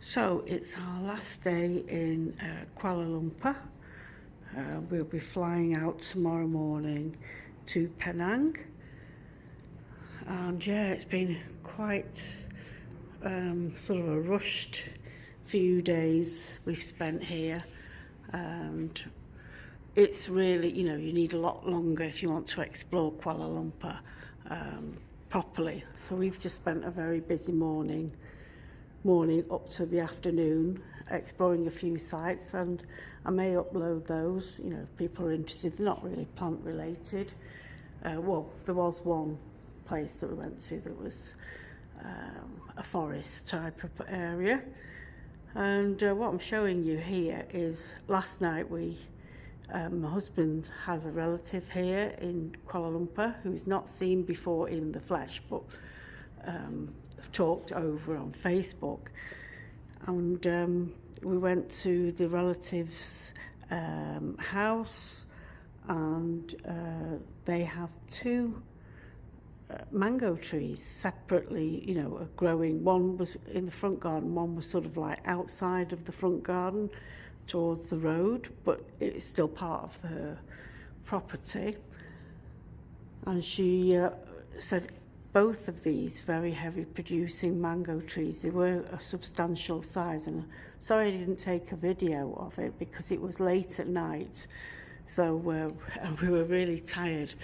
So it's our last day in Kuala Lumpur. We'll be flying out tomorrow morning to Penang. And yeah, it's been quite sort of a rushed few days we've spent here. And it's really, you know, you need a lot longer if you want to explore Kuala Lumpur properly. So we've just spent a very busy morning up to the afternoon exploring a few sites, and I may upload those, you know, if people are interested. They're not really plant related. Well, there was one place that we went to that was a forest type of area, and what I'm showing you here is last night my husband has a relative here in Kuala Lumpur who's not seen before in the flesh, but talked over on Facebook, and we went to the relative's house, and they have two mango trees separately, you know, growing. One was in the front garden, one was sort of like outside of the front garden towards the road, but it's still part of her property. And she said both of these very heavy producing mango trees, they were a substantial size, and sorry I didn't take a video of it because it was late at night, so we were really tired,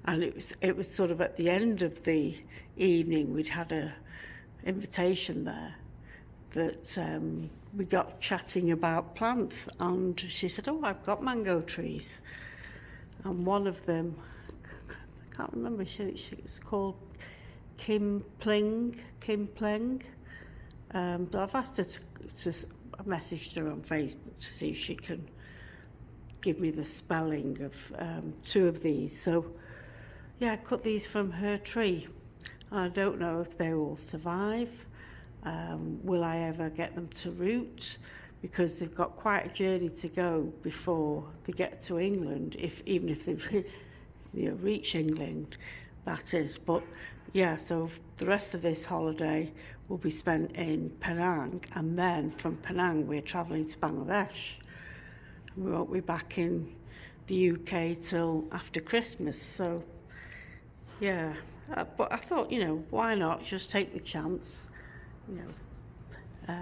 and it was sort of at the end of the evening. We'd had a invitation there that we got chatting about plants, and she said, oh, I've got mango trees, and one of them, I can't remember, it's called Kim Pleng. But I've asked her I messaged her on Facebook to see if she can give me the spelling of two of these. So yeah, I cut these from her tree. I don't know if they will survive. Will I ever get them to root? Because they've got quite a journey to go before they get to England, even if they reach England, that is. But yeah, so the rest of this holiday will be spent in Penang, and then from Penang we're travelling to Bangladesh. We won't be back in the UK till after Christmas, so yeah. But I thought, you know, why not just take the chance? You know,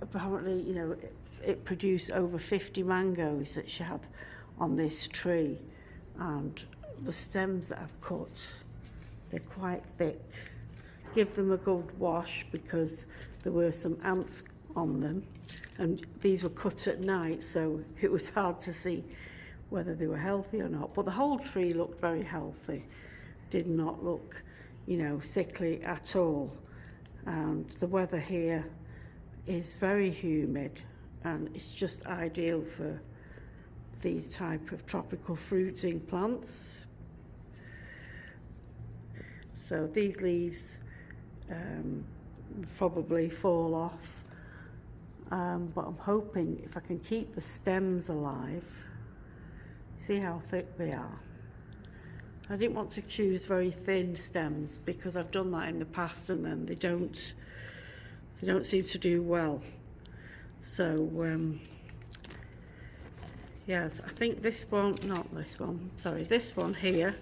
apparently, you know, it produced over 50 mangoes that she had on this tree, and the stems that I've cut, they're quite thick. Give them a good wash because there were some ants on them, and these were cut at night, so it was hard to see whether they were healthy or not. But the whole tree looked very healthy, did not look, you know, sickly at all. And the weather here is very humid, and it's just ideal for these type of tropical fruiting plants. So these leaves probably fall off, but I'm hoping if I can keep the stems alive. See how thick they are. I didn't want to choose very thin stems because I've done that in the past, and then they don't seem to do well. So yes, I think this one, not this one, sorry, this one here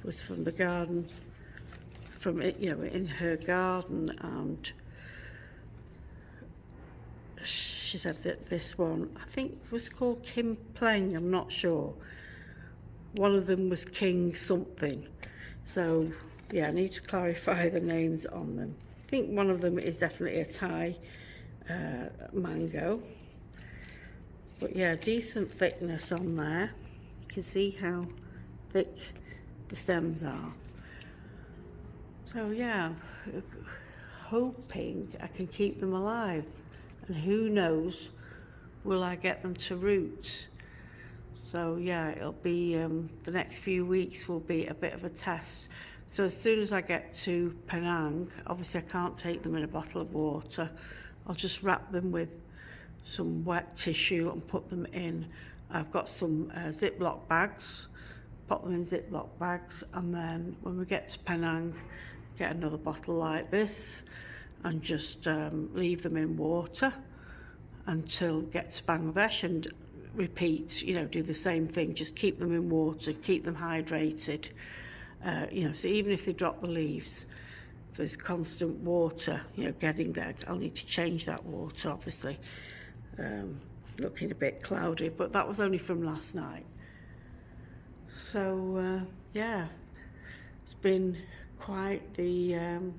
was from the garden, from it, you know, in her garden, and she said that this one, I think, was called Kim Pleng, I'm not sure. One of them was King something. So yeah, I need to clarify the names on them. I think one of them is definitely a Thai mango. But yeah, decent thickness on there. You can see how thick the stems are. So yeah, hoping I can keep them alive, and who knows, will I get them to root? So yeah, it'll be the next few weeks will be a bit of a test. So as soon as I get to Penang, obviously I can't take them in a bottle of water. I'll just wrap them with some wet tissue and put them in. I've got some Ziploc bags, put them in Ziploc bags, and then when we get to Penang, get another bottle like this and just leave them in water until we get to Bangladesh, and repeat, you know, do the same thing, just keep them in water, keep them hydrated. You know, so even if they drop the leaves, there's constant water, you know, getting there. I'll need to change that water, obviously. Looking a bit cloudy, but that was only from last night. So yeah, it's been quite the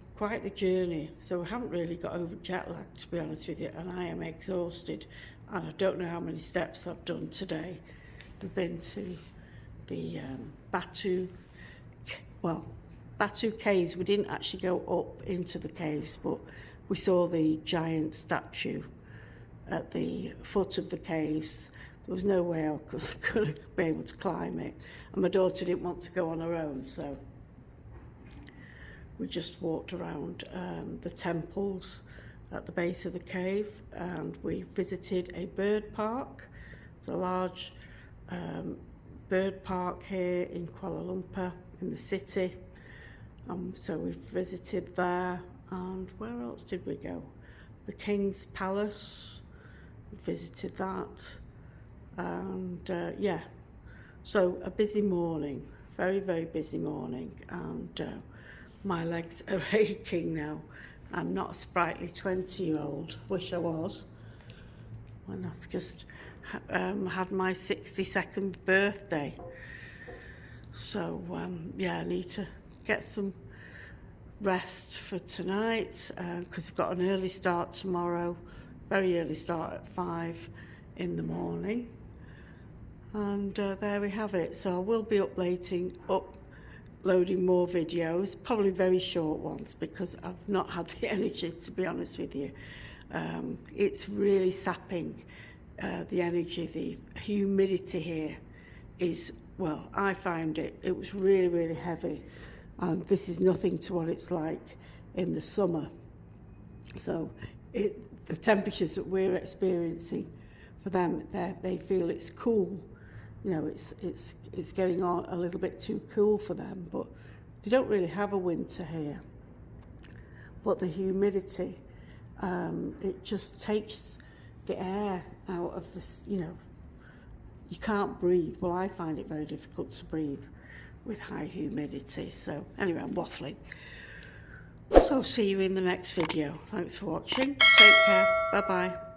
journey. So I haven't really got over jet lag, to be honest with you, and I am exhausted, and I don't know how many steps I've done today. We've been to the Batu caves. We didn't actually go up into the caves, but we saw the giant statue at the foot of the caves. There was no way I was going to be able to climb it, and my daughter didn't want to go on her own, so we just walked around the temples at the base of the cave, and we visited a bird park. It's a large bird park here in Kuala Lumpur in the city. So we visited there, and where else did we go? The King's Palace, we visited that, and yeah, so a busy morning, very, very busy morning, and my legs are aching now. I'm not a sprightly 20-year-old, wish I was, when I've just had my 62nd birthday. So yeah, I need to get some rest for tonight, because I've got an early start tomorrow, very early start at 5 in the morning. And there we have it. So I will be uploading more videos, probably very short ones, because I've not had the energy, to be honest with you. It's really sapping the energy. The humidity here is, well, I find it was really, really heavy, and this is nothing to what it's like in the summer. So the temperatures that we're experiencing, for them, they feel it's cool. You know, it's getting on a little bit too cool for them, but they don't really have a winter here. But the humidity, it just takes the air out of this, you know, you can't breathe. Well, I find it very difficult to breathe with high humidity. So anyway, I'm waffling. So see you in the next video. Thanks for watching. Take care. Bye-bye.